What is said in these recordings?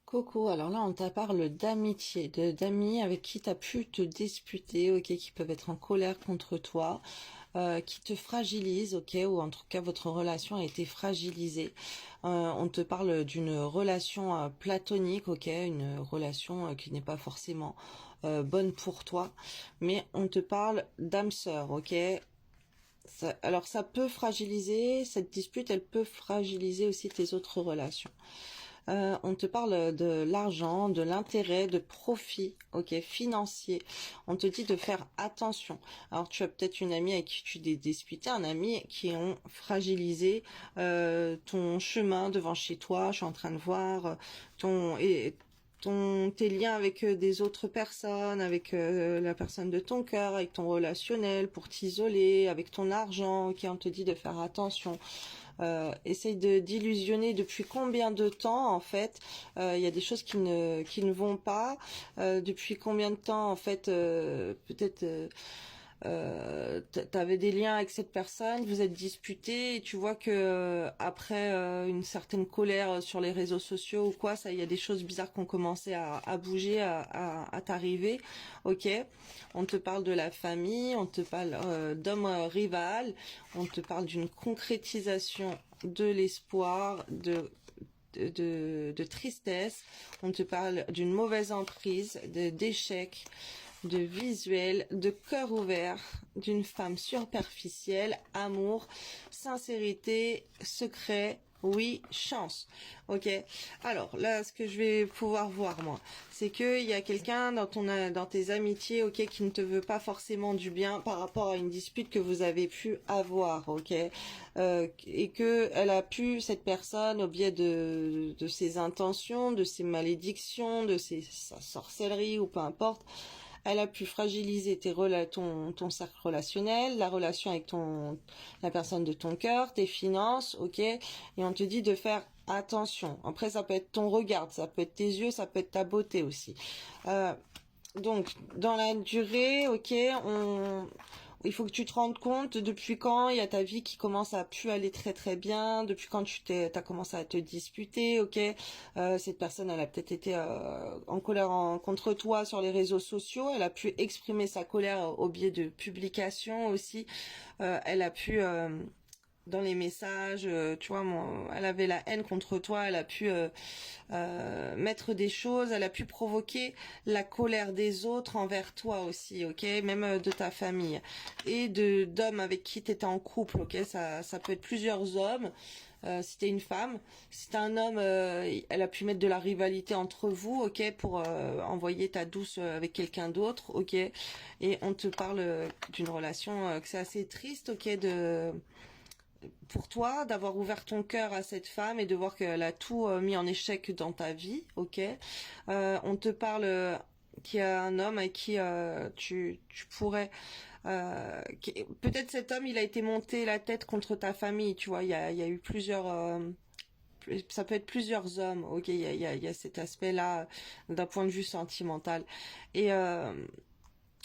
Coco, alors là on t'a parle d'amitié, d'amis avec qui t'as pu te disputer, ok, qui peuvent être en colère contre toi, qui te fragilisent, ok, ou en tout cas votre relation a été fragilisée. On te parle d'une relation platonique, ok, une relation qui n'est pas forcément bonne pour toi, mais on te parle d'âme sœur, ok. Alors ça peut fragiliser, cette dispute, elle peut fragiliser aussi tes autres relations. On te parle de l'argent, de l'intérêt, de profit, ok, financier. On te dit de faire attention. Alors tu as peut-être une amie avec qui tu t'es disputé, un ami qui ont fragilisé ton chemin devant chez toi. Je suis en train de voir tes liens avec des autres personnes, avec la personne de ton cœur, avec ton relationnel, pour t'isoler, avec ton argent, ok, on te dit de faire attention. Essaye d'illusionner depuis combien de temps en fait il y a des choses qui ne vont pas, depuis combien de temps en fait peut-être t'avais des liens avec cette personne, vous êtes disputés et tu vois que après une certaine colère sur les réseaux sociaux ou quoi, ça, il y a des choses bizarres qui ont commencé à bouger, à t'arriver, ok. On te parle de la famille, on te parle d'hommes rival, on te parle d'une concrétisation de l'espoir, de tristesse, on te parle d'une mauvaise emprise, d'échec, de visuel, de cœur ouvert, d'une femme superficielle, amour, sincérité, secret, oui, chance. Ok. Alors là, ce que je vais pouvoir voir moi, c'est que il y a quelqu'un dans tes amitiés, ok, qui ne te veut pas forcément du bien par rapport à une dispute que vous avez pu avoir, ok, et que elle a pu, cette personne, au biais de ses intentions, de ses malédictions, sa sorcellerie ou peu importe, elle a pu fragiliser ton cercle relationnel, la relation avec la personne de ton cœur, tes finances, ok. Et on te dit de faire attention. Après, ça peut être ton regard, ça peut être tes yeux, ça peut être ta beauté aussi. Donc, dans la durée, ok, il faut que tu te rendes compte depuis quand il y a ta vie qui commence à plus aller très très bien, depuis quand t'as commencé à te disputer, ok. Cette personne, elle a peut-être été en colère contre toi sur les réseaux sociaux, elle a pu exprimer sa colère au biais de publications aussi, elle a pu dans les messages, tu vois, elle avait la haine contre toi, elle a pu mettre des choses, elle a pu provoquer la colère des autres envers toi aussi, ok, même de ta famille et d'hommes avec qui tu étais en couple, ok, ça peut être plusieurs hommes. Si t'es une femme, si t'es un homme, elle a pu mettre de la rivalité entre vous, ok, pour envoyer ta douce avec quelqu'un d'autre, ok, et on te parle d'une relation que c'est assez triste, ok, pour toi d'avoir ouvert ton cœur à cette femme et de voir qu'elle a tout mis en échec dans ta vie, ok. On te parle qu'il y a un homme avec qui tu pourrais peut-être cet homme il a été monté la tête contre ta famille, tu vois, il y a eu plusieurs ça peut être plusieurs hommes, ok, il y a cet aspect-là d'un point de vue sentimental et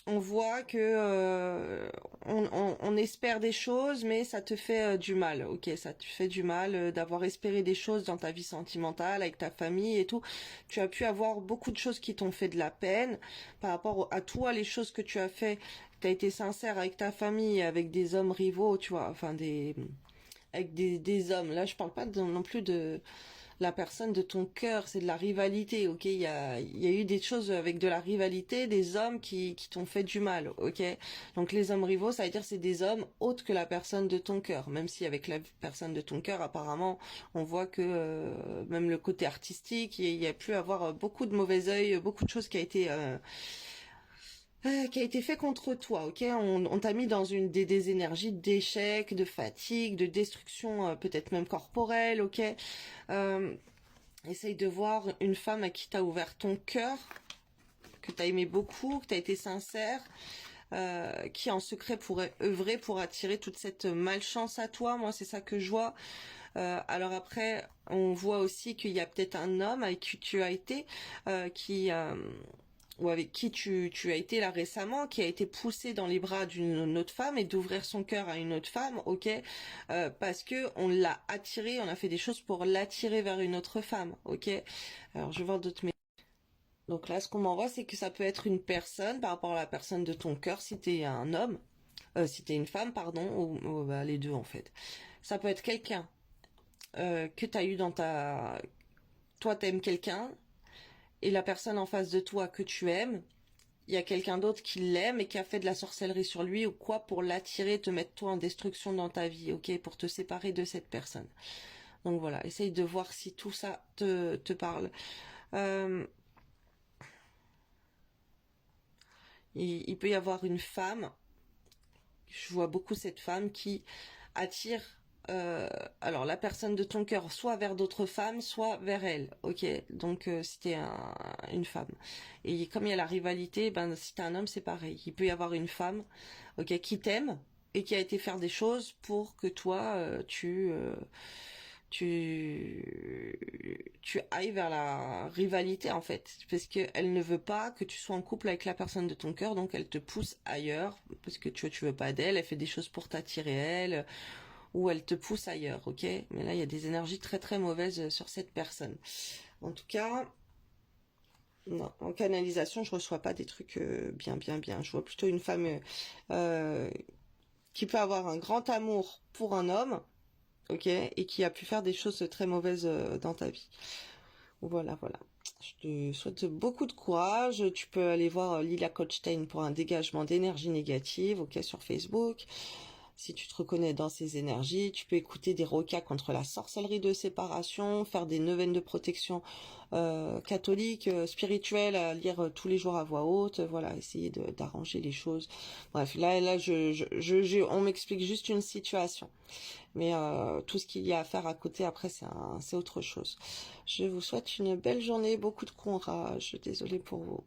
on voit que on espère des choses, mais ça te fait du mal, ok, ça te fait du mal d'avoir espéré des choses dans ta vie sentimentale, avec ta famille et tout. Tu as pu avoir beaucoup de choses qui t'ont fait de la peine par rapport à toi, les choses que tu as fait. T'as été sincère avec ta famille, avec des hommes rivaux, tu vois, enfin avec des hommes. Là, je parle pas non plus de la personne de ton cœur, c'est de la rivalité, ok. Il y a eu des choses avec de la rivalité, des hommes qui t'ont fait du mal, ok. Donc les hommes rivaux, ça veut dire c'est des hommes autres que la personne de ton cœur. Même si avec la personne de ton cœur, apparemment, on voit que même le côté artistique, il y a pu avoir beaucoup de mauvais œil, beaucoup de choses qui a été fait contre toi, ok. On t'a mis dans des énergies d'échec, de fatigue, de destruction, peut-être même corporelle, ok. Euh, Essaye de voir une femme à qui t'as ouvert ton cœur, que t'as aimé beaucoup, que t'as été sincère, qui en secret pourrait œuvrer pour attirer toute cette malchance à toi. Moi, c'est ça que je vois. Alors après, on voit aussi qu'il y a peut-être un homme avec qui tu as été, qui ou avec qui tu as été là récemment, qui a été poussé dans les bras d'une autre femme et d'ouvrir son cœur à une autre femme, ok, parce que on l'a attiré, on a fait des choses pour l'attirer vers une autre femme, ok. Alors je vais voir d'autres. Donc là, ce qu'on m'envoie, c'est que ça peut être une personne par rapport à la personne de ton cœur, si t'es un homme, si t'es une femme, pardon, ou bah, les deux en fait. Ça peut être quelqu'un que t'as eu dans ta... Toi, t'aimes quelqu'un, et la personne en face de toi que tu aimes, il y a quelqu'un d'autre qui l'aime et qui a fait de la sorcellerie sur lui ou quoi pour l'attirer, te mettre toi en destruction dans ta vie, ok, pour te séparer de cette personne. Donc voilà, essaye de voir si tout ça te parle. Euh, il peut y avoir une femme, je vois beaucoup cette femme qui attire alors la personne de ton cœur soit vers d'autres femmes, soit vers elle, ok. Donc si t'es une femme, et comme il y a la rivalité, ben si t'es un homme c'est pareil. Il peut y avoir une femme, ok, qui t'aime et qui a été faire des choses pour que toi tu ailles vers la rivalité en fait, parce que elle ne veut pas que tu sois en couple avec la personne de ton cœur, donc elle te pousse ailleurs parce que tu veux pas d'elle, elle fait des choses pour t'attirer elle, ou elle te pousse ailleurs, ok. Mais là il y a des énergies très très mauvaises sur cette personne. En tout cas, non, en canalisation je reçois pas des trucs bien. Je vois plutôt une femme euh, qui peut avoir un grand amour pour un homme, ok, et qui a pu faire des choses très mauvaises dans ta vie. Voilà. Je te souhaite beaucoup de courage. Tu peux aller voir Lila Kochstein pour un dégagement d'énergie négative, ok, sur Facebook. Si tu te reconnais dans ces énergies, tu peux écouter des rokas contre la sorcellerie de séparation, faire des neuvaines de protection catholique, spirituelle, à lire tous les jours à voix haute, voilà, essayer d'arranger les choses. Bref, là, on m'explique juste une situation. Mais tout ce qu'il y a à faire à côté, après, c'est autre chose. Je vous souhaite une belle journée, beaucoup de courage. Désolée pour vous.